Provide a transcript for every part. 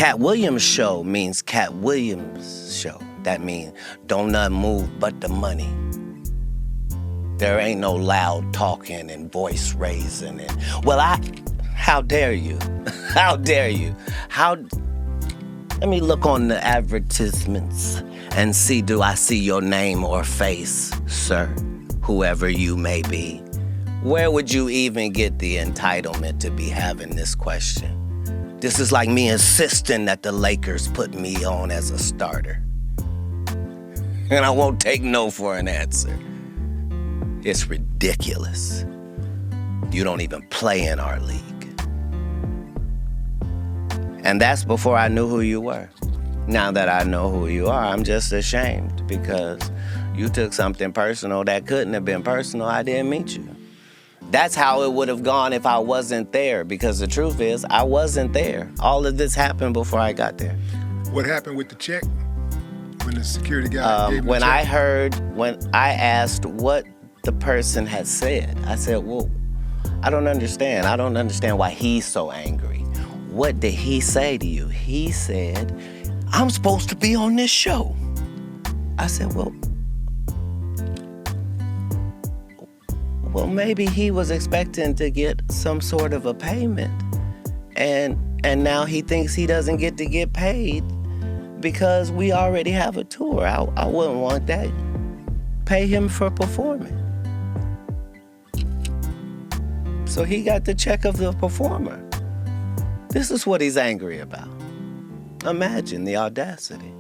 Katt Williams show means Katt Williams show. That means don't nothing move but the money. There ain't no loud talking and voice raising and how dare you? How dare you? Let me look on the advertisements and see, do I see your name or face, sir, whoever you may be? Where would you even get the entitlement to be having this question? This is like me insisting that the Lakers put me on as a starter. And I won't take no for an answer. It's ridiculous. You don't even play in our league. And that's before I knew who you were. Now that I know who you are, I'm just ashamed because you took something personal that couldn't have been personal. I didn't meet you. That's how it would have gone if I wasn't there, because the truth is, I wasn't there. All of this happened before I got there. What happened with the check? When the security guy gave when the check? when I asked what the person had said, I said, well, I don't understand. I don't understand why he's so angry. What did he say to you? He said, I'm supposed to be on this show. I said, well, maybe he was expecting to get some sort of a payment. And now he thinks he doesn't get to get paid because we already have a tour. I wouldn't want that. Pay him for performing. So he got the check of the performer. This is what he's angry about. Imagine the audacity.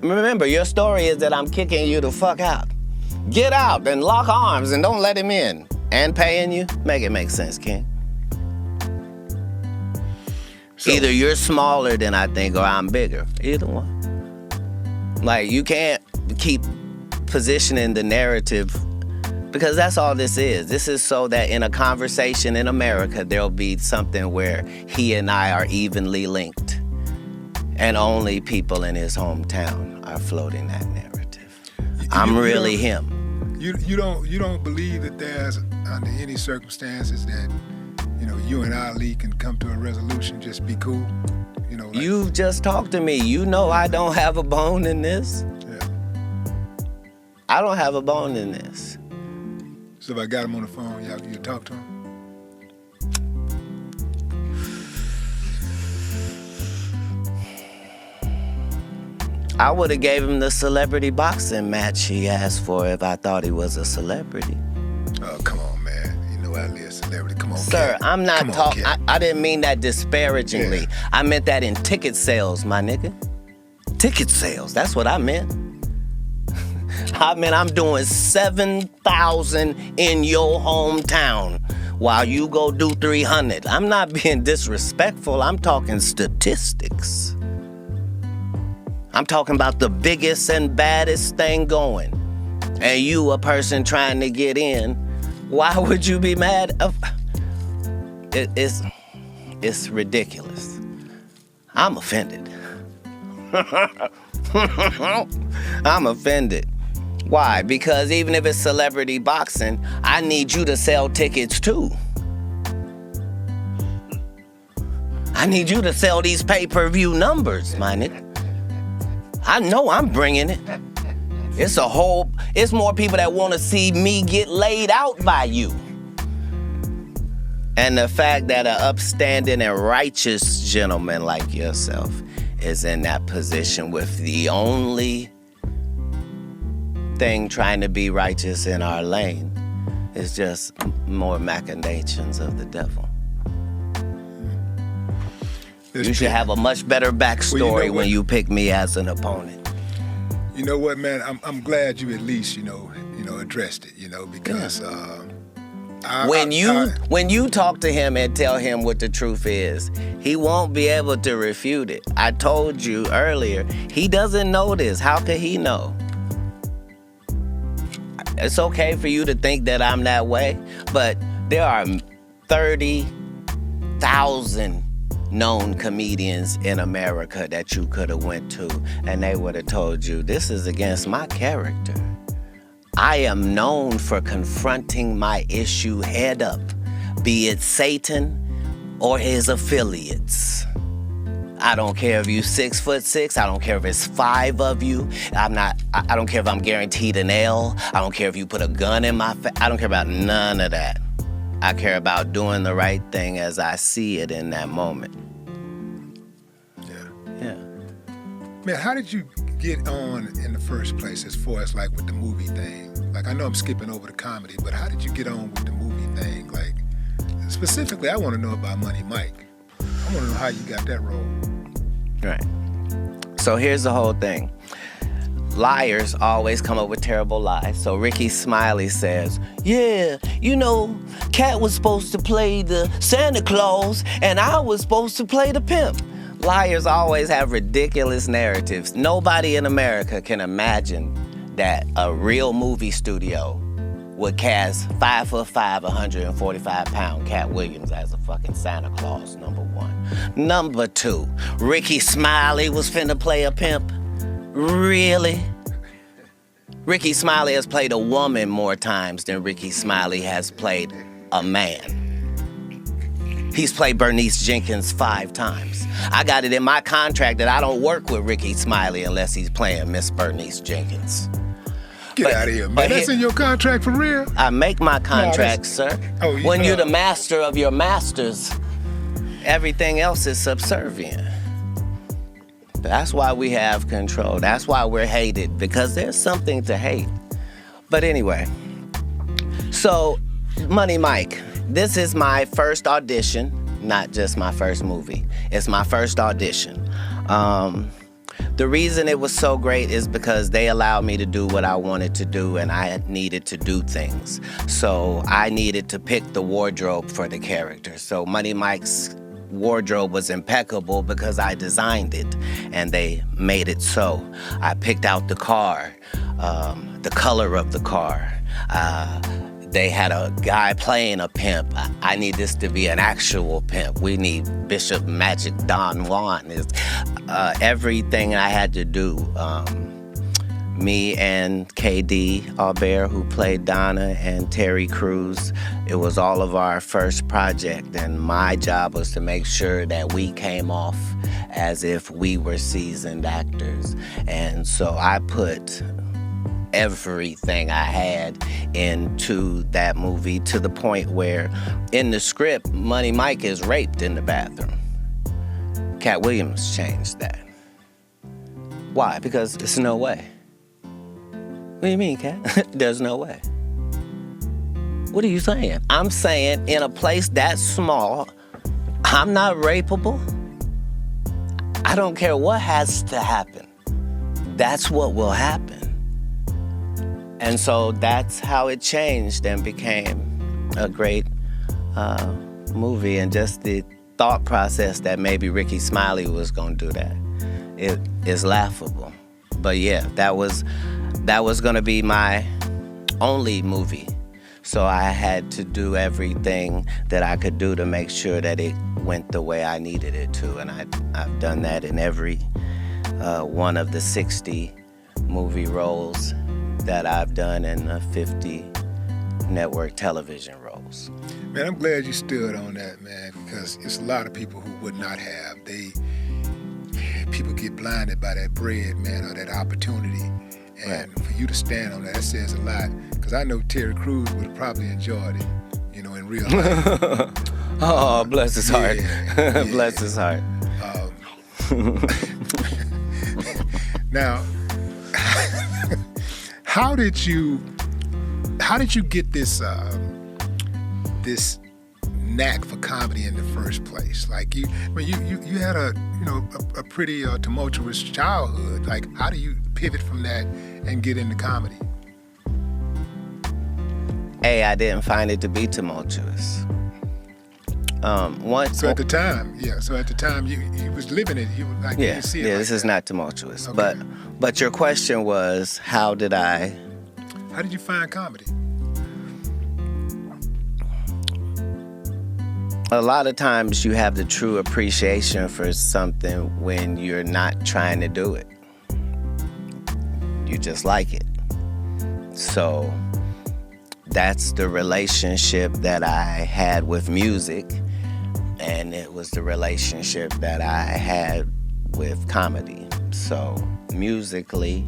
Remember, your story is that I'm kicking you the fuck out. Get out and lock arms and don't let him in. And paying you? Make it make sense, King. So, either you're smaller than I think or I'm bigger. Either one. Like, you can't keep positioning the narrative because that's all this is. This is so that in a conversation in America, there'll be something where he and I are evenly linked. And only people in his hometown are floating that narrative. I'm really him. You don't believe that there's, under any circumstances, that you and Ali can come to a resolution, just be cool? You just talked to me. You know I don't have a bone in this. Yeah. I don't have a bone in this. So if I got him on the phone, you talk to him? I would have gave him the celebrity boxing match he asked for if I thought he was a celebrity. Oh, come on, man. You know Ali a celebrity. Come on, Sir, Katt. I'm not talking. I didn't mean that disparagingly. Yeah. I meant that in ticket sales, my nigga. Ticket sales. That's what I meant. I mean, I'm doing 7,000 in your hometown while you go do 300. I'm not being disrespectful. I'm talking statistics. I'm talking about the biggest and baddest thing going. And you, a person trying to get in, why would you be mad? It's ridiculous. I'm offended. I'm offended. Why? Because even if it's celebrity boxing, I need you to sell tickets too. I need you to sell these pay-per-view numbers, my nigga. I know I'm bringing it. It's more people that want to see me get laid out by you. And the fact that an upstanding and righteous gentleman like yourself is in that position with the only thing trying to be righteous in our lane is just more machinations of the devil. You should have a much better backstory when you pick me as an opponent. You know what, man? I'm glad you at least addressed it. Because when you talk to him and tell him what the truth is, he won't be able to refute it. I told you earlier, he doesn't know this. How could he know? It's okay for you to think that I'm that way, but there are 30,000 known comedians in America that you could have went to, and they would have told you, this is against my character. I am known for confronting my issue head up, be it Satan or his affiliates. I don't care if you 6'6". I don't care if it's 5 of you. I don't care if I'm guaranteed an L. I don't care if you put a gun in my face. I don't care about none of that. I care about doing the right thing as I see it in that moment. Yeah. Man, how did you get on in the first place as far as like with the movie thing? Like, I know I'm skipping over the comedy, but how did you get on with the movie thing? Like, specifically, I want to know about Money Mike. I want to know how you got that role. Right. So here's the whole thing. Liars always come up with terrible lies. So Ricky Smiley says, yeah, you know, Katt was supposed to play the Santa Claus and I was supposed to play the pimp. Liars always have ridiculous narratives. Nobody in America can imagine that a real movie studio would cast 5'5", 145-pound Katt Williams as a fucking Santa Claus, number one. Number two, Ricky Smiley was finna play a pimp. Really? Ricky Smiley has played a woman more times than Ricky Smiley has played a man. He's played Bernice Jenkins 5 times. I got it in my contract that I don't work with Ricky Smiley unless he's playing Miss Bernice Jenkins. Get out of here, man. That's in your contract for real? I make my contracts, sir. When you're the master of your masters, everything else is subservient. That's why we have control. That's why we're hated, because there's something to hate. But anyway, so Money Mike, this is my first audition, not just my first movie. It's my first audition. The reason it was so great is because they allowed me to do what I wanted to do, and I needed to do things. So I needed to pick the wardrobe for the character. So Money Mike's wardrobe was impeccable because I designed it, and they made it so. I picked out the car, the color of the car. They had a guy playing a pimp. I need this to be an actual pimp. We need Bishop Magic Don Juan. Everything I had to do. Me and KD Albert, who played Donna, and Terry Crews, it was all of our first project, and my job was to make sure that we came off as if we were seasoned actors. And so I put everything I had into that movie, to the point where in the script, Money Mike is raped in the bathroom. Katt Williams changed that. Why? Because it's no way. What do you mean, Katt? There's no way. What are you saying? I'm saying in a place that small, I'm not rapeable. I don't care what has to happen. That's what will happen. And so that's how it changed and became a great movie. And just the thought process that maybe Ricky Smiley was going to do that, it is laughable. But yeah, that was going to be my only movie. So I had to do everything that I could do to make sure that it went the way I needed it to. And I've done that in every one of the 60 movie roles that I've done, and 50 network television roles. Man, I'm glad you stood on that, man, because it's a lot of people who would not have. People get blinded by that bread, man, or that opportunity. And right. For you to stand on that says a lot, because I know Terry Crews would have probably enjoyed it, you know, in real life. Oh, bless his heart. Yeah. Bless his heart. Now, How did you get this this knack for comedy in the first place? Like you had a pretty tumultuous childhood. Like, how do you pivot from that and get into comedy? I didn't find it to be tumultuous. So at the time, you was living it. You like, you could see it. Yeah, like this is not tumultuous. Okay. But your question was, how did you find comedy? A lot of times you have the true appreciation for something when you're not trying to do it. You just like it. So that's the relationship that I had with music. and it was the relationship that I had with comedy. So musically,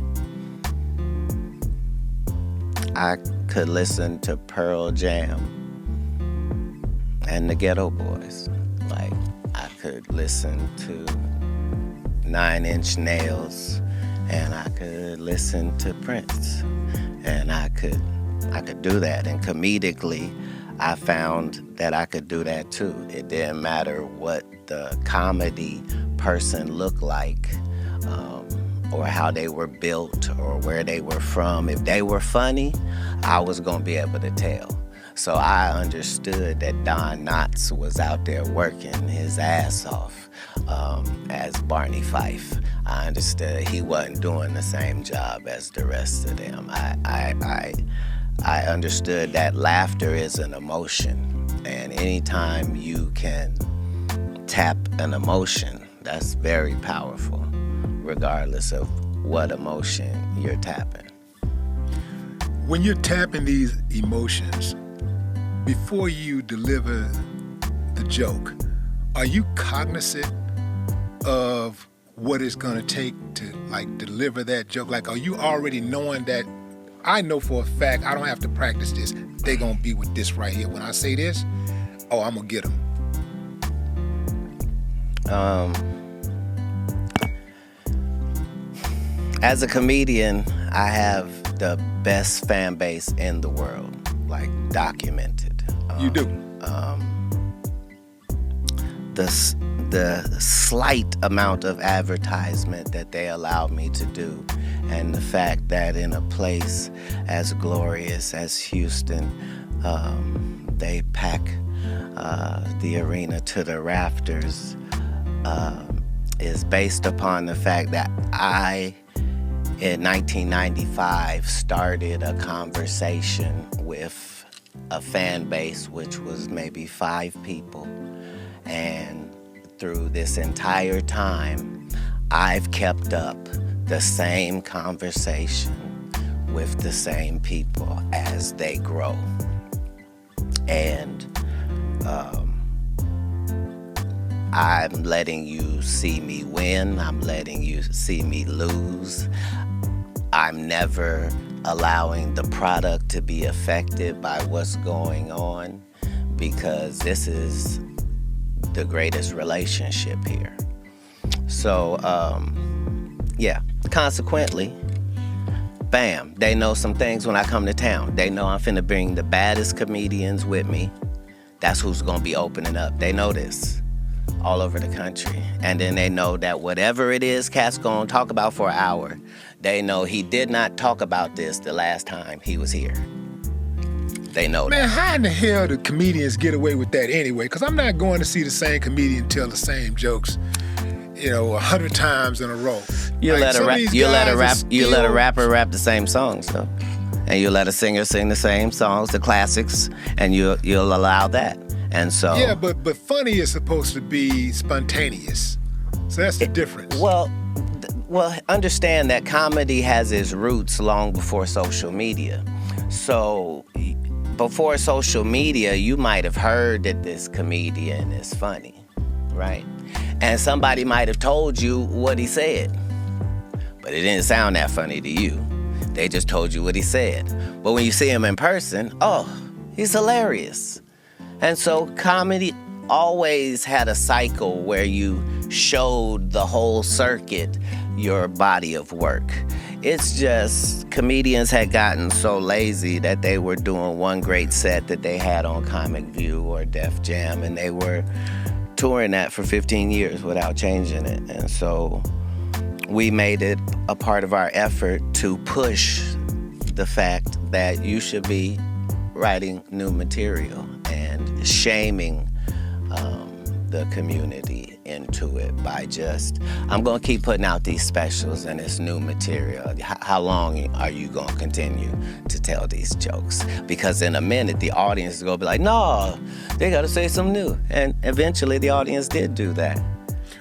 I could listen to Pearl Jam and the Ghetto Boys. Like, I could listen to 9 Inch Nails, and I could listen to Prince, and I could do that. And comedically, I found that I could do that too. It didn't matter what the comedy person looked like, or how they were built, or where they were from. If they were funny, I was gonna be able to tell. So I understood that Don Knotts was out there working his ass off as Barney Fife. I understood he wasn't doing the same job as the rest of them. I understood that laughter is an emotion, and anytime you can tap an emotion, that's very powerful, regardless of what emotion you're tapping. When you're tapping these emotions, before you deliver the joke, are you cognizant of what it's gonna take to like deliver that joke? Like, are you already knowing that I know for a fact I don't have to practice this, they gonna be with this right here. When I say this, oh, I'm gonna get them. As a comedian, I have the best fan base in the world, like documented. You do. The slight amount of advertisement that they allow me to do, and the fact that in a place as glorious as Houston, they pack the arena to the rafters, is based upon the fact that I, in 1995, started a conversation with a fan base which was maybe 5 people. And through this entire time, I've kept up the same conversation with the same people as they grow. And I'm letting you see me win. I'm letting you see me lose. I'm never allowing the product to be affected by what's going on, because this is the greatest relationship here. So, consequently, bam, they know some things when I come to town. They know I'm finna bring the baddest comedians with me. That's who's gonna be opening up. They know this all over the country. And then they know that whatever it is Katt's gonna talk about for an hour, they know he did not talk about this the last time he was here. They know Man, that. how in the hell do comedians get away with that anyway? Because I'm not going to see the same comedian tell the same jokes, 100 times in a row. You let a rapper rap the same songs though, and you let a singer sing the same songs, the classics, and you'll allow that. And so yeah, but funny is supposed to be spontaneous, so that's the difference. Well, understand that comedy has its roots long before social media. So before social media, you might have heard that this comedian is funny, right? And somebody might have told you what he said, but it didn't sound that funny to you. They just told you what he said. But when you see him in person, oh, he's hilarious. And so comedy always had a cycle where you showed the whole circuit your body of work. It's just comedians had gotten so lazy that they were doing one great set that they had on Comic View or Def Jam, and they were touring that for 15 years without changing it. And so we made it a part of our effort to push the fact that you should be writing new material and shaming the community into it by just, I'm gonna keep putting out these specials and it's new material. How long are you gonna continue to tell these jokes? Because in a minute, the audience is gonna be like, no, they gotta say something new. And eventually the audience did do that.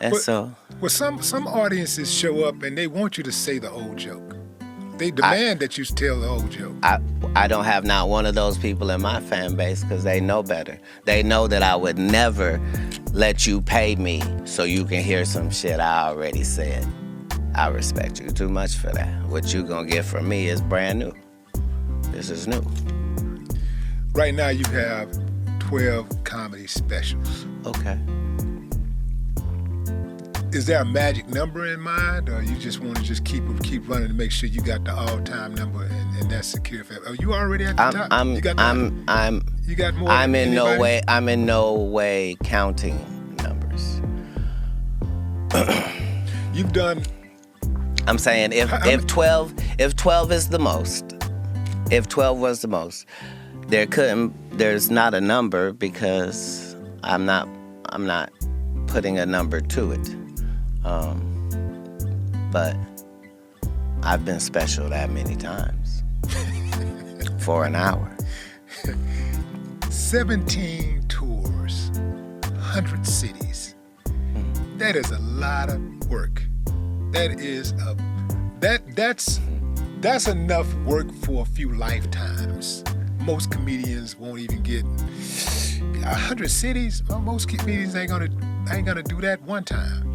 And Well, some audiences show up and they want you to say the old joke. They demand that you tell the whole joke. I don't have not one of those people in my fan base because they know better. They know that I would never let you pay me so you can hear some shit I already said. I respect you too much for that. What you gonna get from me is brand new. This is new. Right now you have 12 comedy specials. Okay. Is there a magic number in mind, or you just want to just keep running to make sure you got the all-time number and that's secure? Oh, you already at the top. You got more. I'm in no way counting numbers. You've done. I'm saying if 12 is the most, if 12 was the most, there's not a number because I'm not putting a number to it. But I've been special that many times for an hour. 17 tours, 100 cities. That is a lot of work. That's enough work for a few lifetimes. Most comedians won't even get 100 cities. Well, most comedians ain't gonna do that one time.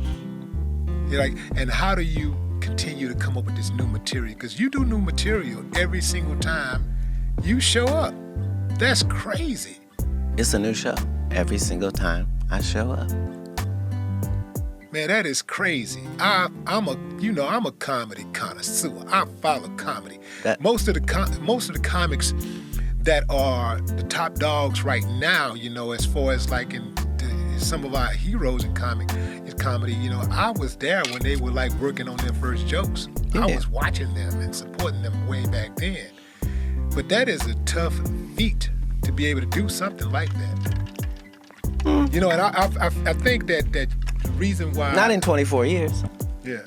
You're like, and how do you continue to come up with this new material? Because you do new material every single time you show up. That's crazy. It's a new show every single time I show up. Man, that is crazy. I'm a comedy connoisseur. I follow comedy. Most of the comics that are the top dogs right now, as far as like in some of our heroes in comedy, I was there when they were like working on their first jokes. Yeah. I was watching them and supporting them way back then. But that is a tough feat to be able to do something like that. And I think that the reason why... Not in 24 years. Yeah.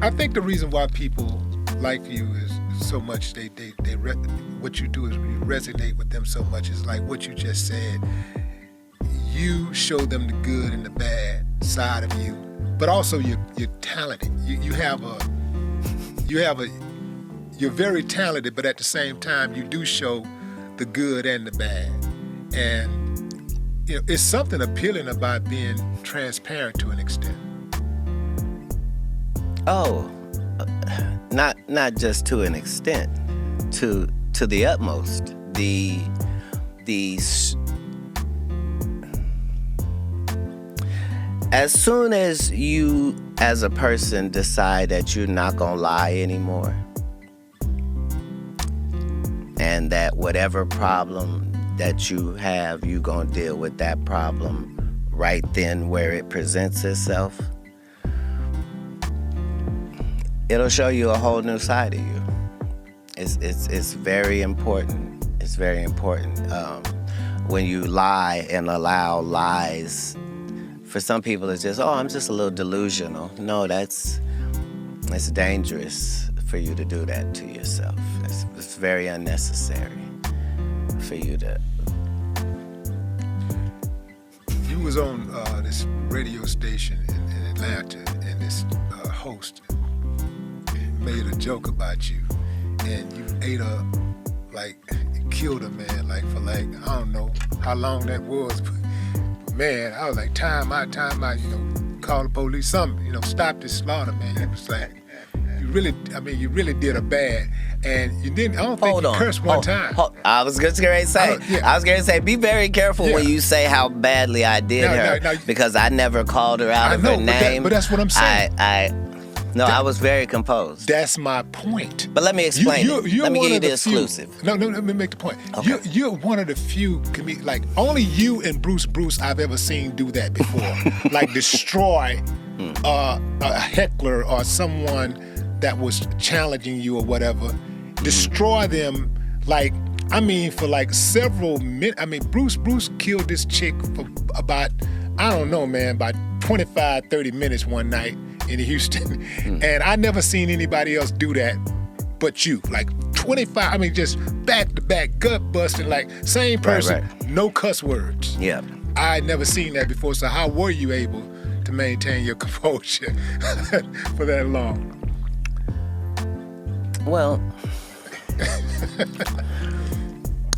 I think the reason why people like you is so much, what you do is you resonate with them so much is like what you just said. You show them the good and the bad side of you, but also you're talented. You're very talented, but at the same time you do show the good and the bad. And it's something appealing about being transparent to an extent. Oh, not just to an extent, to the utmost. As soon as you, as a person, decide that you're not gonna lie anymore, and that whatever problem that you have, you're gonna deal with that problem right then where it presents itself, it'll show you a whole new side of you. It's very important. It's very important when you lie and allow lies. For some people, it's just, I'm just a little delusional. No, it's dangerous for you to do that to yourself. It's very unnecessary for you to. You was on this radio station in Atlanta, and this host made a joke about you, and you ate killed a man, for I don't know how long that was, but man, I was like, time out, call the police, something, stop this slaughter, man. It was like, you really did a bad, and you didn't, I don't think you cursed one time. I was just going to say, be very careful when you say how badly I did her, because I never called her out of her name. But that's what I'm saying. I was very composed. That's my point. But let me explain it. Let me give you the exclusive. No, let me make the point. Okay. You're one of the few only you and Bruce I've ever seen do that before. Destroy a heckler or someone that was challenging you or whatever. Destroy them for several minutes. Bruce killed this chick for about, I don't know, man, about 25, 30 minutes one night in Houston. And I never seen anybody else do that but you. 25, just back to back, gut busting, same person, right. No cuss words. Yeah. I had never seen that before, so how were you able to maintain your composure for that long? Well,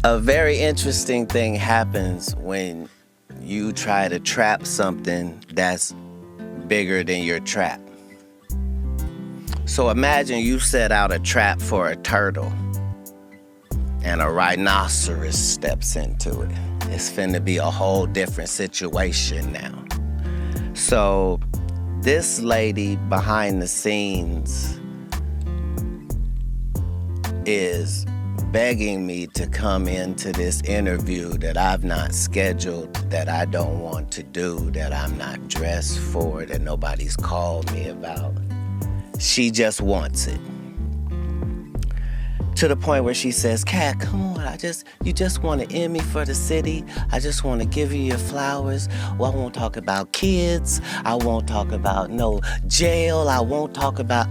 a very interesting thing happens when you try to trap something that's bigger than your trap. So imagine you set out a trap for a turtle and a rhinoceros steps into it. It's finna be a whole different situation now. So this lady behind the scenes is begging me to come into this interview that I've not scheduled, that I don't want to do, that I'm not dressed for, that nobody's called me about. She just wants it. To the point where she says, Katt, come on, you just want to end me for the city. I just want to give you your flowers. Well, I won't talk about kids. I won't talk about no jail. I won't talk about,